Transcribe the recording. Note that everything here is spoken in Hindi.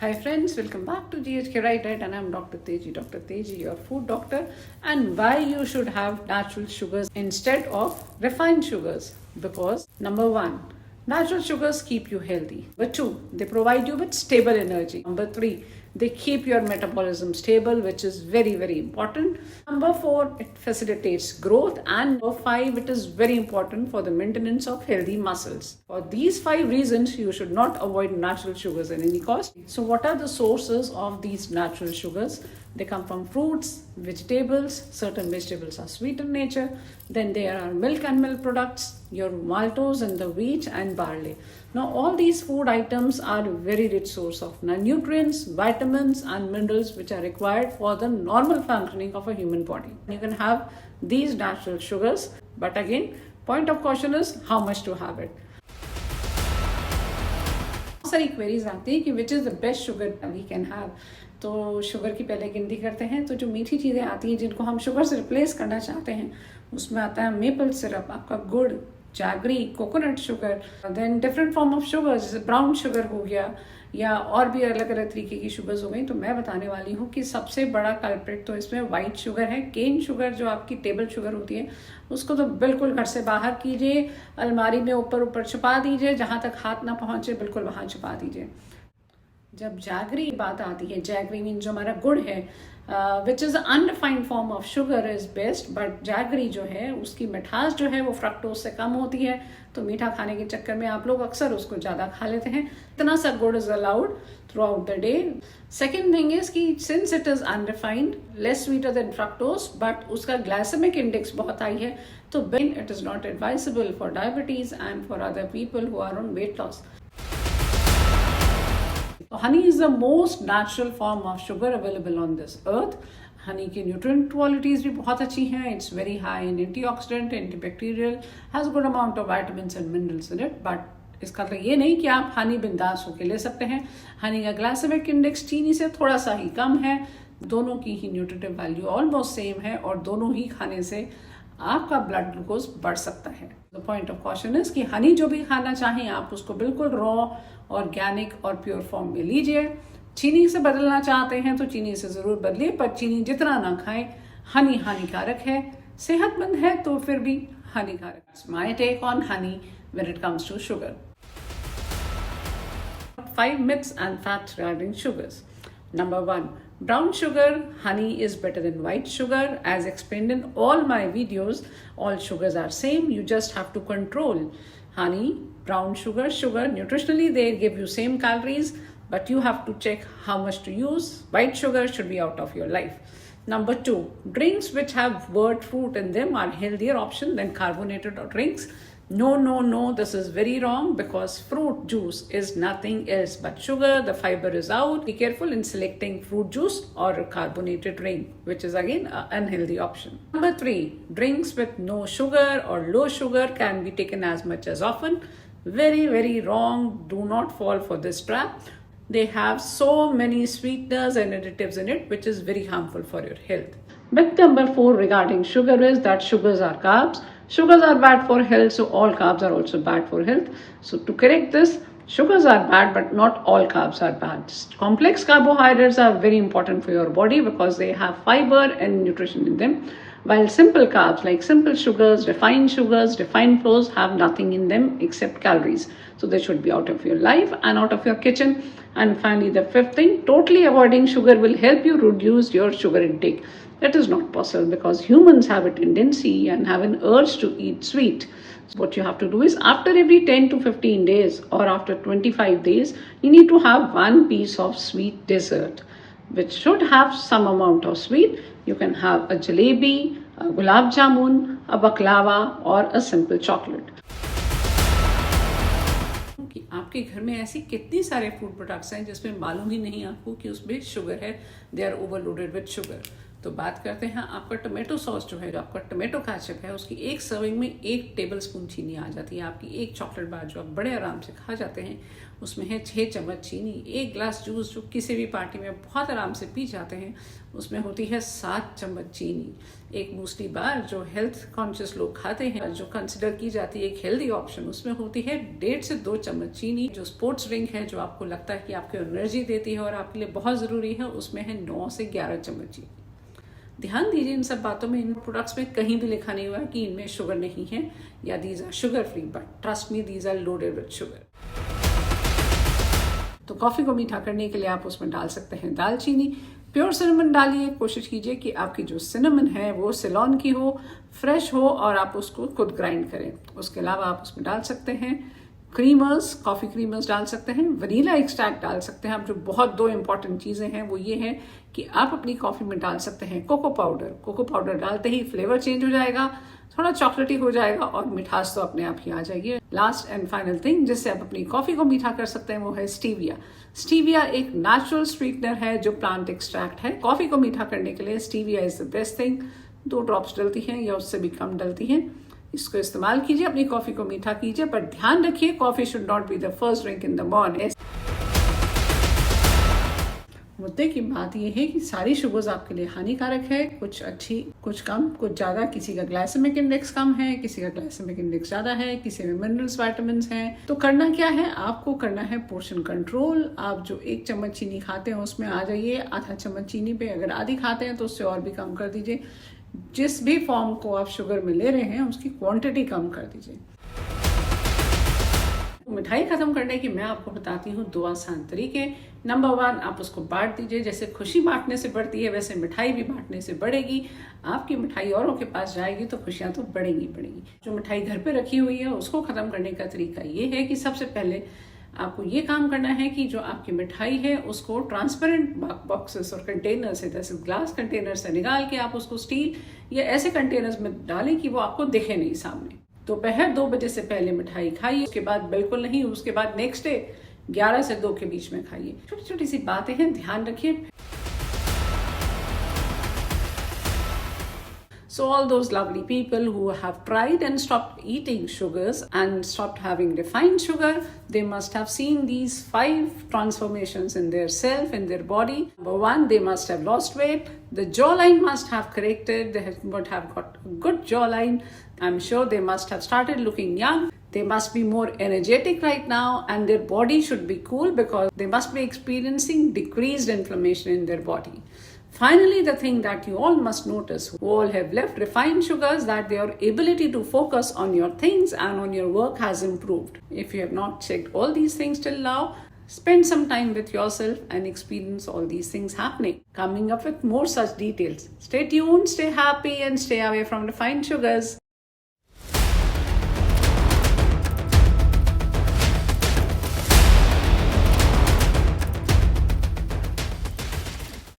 Hi friends, welcome back to GHK RiteDiet and I'm Dr. Tejji, your food doctor, and why you should have natural sugars instead of refined sugars. Because number one, natural sugars keep you healthy. Number two, they provide you with stable energy. Number three, they keep your metabolism stable, which is very, very important. Number four, it facilitates growth. And number five, it is very important for the maintenance of healthy muscles. For these five reasons, you should not avoid natural sugars at any cost. So what are the sources of these natural sugars? They come from fruits, vegetables. Certain vegetables are sweet in nature. Then there are milk and milk products, your maltose and the wheat and barley. Now all these food items are a very rich source of nutrients, vitamins and minerals which are required for the normal functioning of a human body. You can have these natural sugars, but again, point of caution is how much to have it. सारी क्वेरीज आती है कि which is the best sugar we can have. तो शुगर की पहले गिनती करते हैं. तो जो मीठी चीज़ें आती हैं जिनको हम शुगर से रिप्लेस करना चाहते हैं उसमें आता है मेपल सिरप, आपका गुड़, jaggery, coconut sugar, then different form of sugar जैसे ब्राउन शुगर हो गया या और भी अलग अलग तरीके की शुगर्स हो गई. तो मैं बताने वाली हूँ कि सबसे बड़ा कल्प्रिट तो इसमें वाइट शुगर है. केन शुगर जो आपकी टेबल शुगर होती है उसको तो बिल्कुल घर से बाहर कीजिए, अलमारी में ऊपर ऊपर छुपा दीजिए, जहाँ तक हाथ ना पहुँचे बिल्कुल वहाँ छुपा दीजिए. जब जैगरी बात आती है, जैगरी मीन जो हमारा गुड़ है, which is undefined form of sugar is best. But jaggery जो है उसकी मिठास जो है वो फ्रक्टोज से कम होती है, तो मीठा खाने के चक्कर में आप लोग अक्सर उसको ज़्यादा खा लेते हैं. इतना सा गुड़ is allowed throughout the day. Second thing is कि since it is unrefined, less sweeter than fructose, but उसका ग्लाइसेमिक इंडेक्स बहुत हाई है, तो then it is not advisable for diabetes and for other people who are on weight loss. Honey is the most natural form of sugar available on this earth. Honey की nutrient qualities भी बहुत अच्छी हैं. It's very high in antioxidant, antibacterial, has good amount of vitamins and minerals in it. But इसका मतलब ये नहीं कि आप हनी बिंदास होके ले सकते हैं. हनी का ग्लाइसेमिक इंडेक्स चीनी से थोड़ा सा ही कम है. दोनों की ही न्यूट्रिटिव वैल्यू ऑलमोस्ट सेम है और दोनों ही खाने से आपका ब्लड ग्लूकोज बढ़ सकता है. The point of caution is कि हनी जो भी खाना चाहें आप उसको बिल्कुल रॉ, ऑर्गेनिक और प्योर फॉर्म में लीजिए. चीनी से बदलना चाहते हैं तो चीनी से ज़रूर बदलिए, पर चीनी जितना ना खाएं. हनी हानिकारक है, सेहतमंद है तो फिर भी हानिकारक. My take on honey when it comes to sugar. 5 myths and facts regarding sugars. Number 1. Brown sugar, honey is better than white sugar. As explained in all my videos, all sugars are same. You just have to control honey, brown sugar, nutritionally they give you same calories, but you have to check how much to use. White sugar should be out of your life. Number 2, drinks which have word fruit in them are healthier option than carbonated drinks. No, this is very wrong because fruit juice is nothing else but sugar. The fiber is out. Be careful in selecting fruit juice or a carbonated drink, which is again an unhealthy option. Number 3, drinks with no sugar or low sugar can be taken as much as often. Very, very wrong. Do not fall for this trap. They have so many sweeteners and additives in it, which is very harmful for your health. Myth number 4 regarding sugar is that sugars are carbs. Sugars are bad for health, so all carbs are also bad for health. So to correct this, sugars are bad, but not all carbs are bad. Complex carbohydrates are very important for your body because they have fiber and nutrition in them. While simple carbs like simple sugars, refined flours have nothing in them except calories. So they should be out of your life and out of your kitchen. And finally, the 5th thing, totally avoiding sugar will help you reduce your sugar intake. That is not possible because humans have a tendency and have an urge to eat sweet. So what you have to do is after every 10 to 15 days or after 25 days, you need to have one piece of sweet dessert, which should have some amount of sweet. You can have a jalebi, a gulab jamun, a baklava or a simple chocolate. कि आपके घर में ऐसी कितनी सारे फूड प्रोडक्ट्स हैं जिसमें मालूम ही नहीं आपको कि उसमें शुगर है. They are overloaded with sugar. तो बात करते हैं आपका टोमेटो सॉस जो है, जो आपका टोमेटो केचप है, उसकी एक सर्विंग में 1 टेबलस्पून चीनी आ जाती है। आपकी एक चॉकलेट बार जो आप बड़े आराम से खा जाते हैं उसमें है 6 चम्मच चीनी। 1 ग्लास जूस जो किसी भी पार्टी में बहुत आराम से पी जाते हैं उसमें होती है 7 चम्मच चीनी। एक मूसली बार जो हेल्थ कॉन्शियस लोग खाते हैं, जो कंसिडर की जाती है एक हेल्दी ऑप्शन, उसमें होती है 1.5 से 2 चम्मच चीनी। जो स्पोर्ट्स ड्रिंक है, जो आपको लगता है कि आपको एनर्जी देती है और आपके लिए बहुत ज़रूरी है, उसमें है 9 से 11 चम्मच चीनी। ध्यान दीजिए इन सब बातों में, इन प्रोडक्ट्स में कहीं भी लिखा नहीं हुआ है कि इनमें शुगर नहीं है या these are sugar free, but trust me these are loaded with sugar. तो कॉफ़ी को मीठा करने के लिए आप उसमें डाल सकते हैं दालचीनी। प्योर सिनेमन डालिए, कोशिश कीजिए कि आपकी जो सिनेमन है वो सिलोन की हो, फ्रेश हो और आप उसको खुद ग्राइंड करें। उसके अलावा आप उसमें डाल सकते हैं क्रीमर्स, कॉफ़ी क्रीमर्स डाल सकते हैं, वनीला एक्सट्रैक्ट डाल सकते हैं। अब जो बहुत 2 इंपॉर्टेंट चीज़ें हैं वो ये है कि आप अपनी कॉफ़ी में डाल सकते हैं कोको पाउडर। कोको पाउडर डालते ही फ्लेवर चेंज हो जाएगा, थोड़ा चॉकलेटी हो जाएगा और मिठास तो अपने आप ही आ जाएगी। लास्ट एंड फाइनल थिंग जिससे आप अपनी कॉफ़ी को मीठा कर सकते हैं वो है स्टीविया। स्टीविया एक नेचुरल स्वीटनर है जो प्लांट एक्सट्रैक्ट है। कॉफ़ी को मीठा करने के लिए stevia is the best thing. 2 drops डलती हैं या उससे भी कम डलती हैं। इसको इस्तेमाल कीजिए, अपनी कॉफ़ी को मीठा कीजिए, पर ध्यान रखिए coffee should not be the first drink in the morning. मुद्दे की बात यह है कि सारी शुगर्स आपके लिए हानिकारक है, कुछ अच्छी कुछ कम कुछ ज़्यादा। किसी का ग्लाइसेमिक इंडेक्स कम है, किसी का ग्लाइसेमिक इंडेक्स ज़्यादा है, किसी में मिनरल्स विटामिन हैं। तो करना क्या है, आपको करना है पोर्शन कंट्रोल। आप जो 1 चम्मच चीनी खाते हैं उसमें आ जाइए आधा चम्मच चीनी पे। अगर आधी खाते हैं तो उससे और भी कम कर दीजिए। जिस भी फॉर्म को आप शुगर में ले रहे हैं उसकी क्वांटिटी कम कर दीजिए। मिठाई खत्म करने की मैं आपको बताती हूँ 2 आसान तरीके। नंबर 1, आप उसको बांट दीजिए। जैसे खुशी बांटने से बढ़ती है वैसे मिठाई भी बांटने से बढ़ेगी। आपकी मिठाई औरों के पास जाएगी तो खुशियाँ तो बढ़ेंगी बढ़ेंगी। जो मिठाई घर पे रखी हुई है उसको खत्म करने का तरीका ये है कि सबसे पहले आपको ये काम करना है कि जो आपकी मिठाई है उसको ट्रांसपेरेंट बॉक्सेस और कंटेनर्स है, जैसे ग्लास कंटेनर से निकाल के आप उसको स्टील या ऐसे कंटेनर्स में डालें कि वो आपको दिखे नहीं सामने। दोपहर 2 बजे से पहले मिठाई खाइए, उसके बाद बिल्कुल नहीं, उसके बाद नेक्स्ट डे 11 से 2 के बीच में खाइए। छोटी छोटी सी बातें हैं, ध्यान रखिए। So all those lovely people who have tried and stopped eating sugars and stopped having refined sugar, they must have seen these 5 transformations in their self, in their body. Number 1, they must have lost weight. The jawline must have corrected. They would have got a good jawline. I'm sure they must have started looking young. They must be more energetic right now, and their body should be cool because they must be experiencing decreased inflammation in their body. Finally, the thing that you all must notice, who all have left refined sugars, that their ability to focus on your things and on your work has improved. If you have not checked all these things till now, spend some time with yourself and experience all these things happening. Coming up with more such details. Stay tuned, stay happy, and stay away from refined sugars.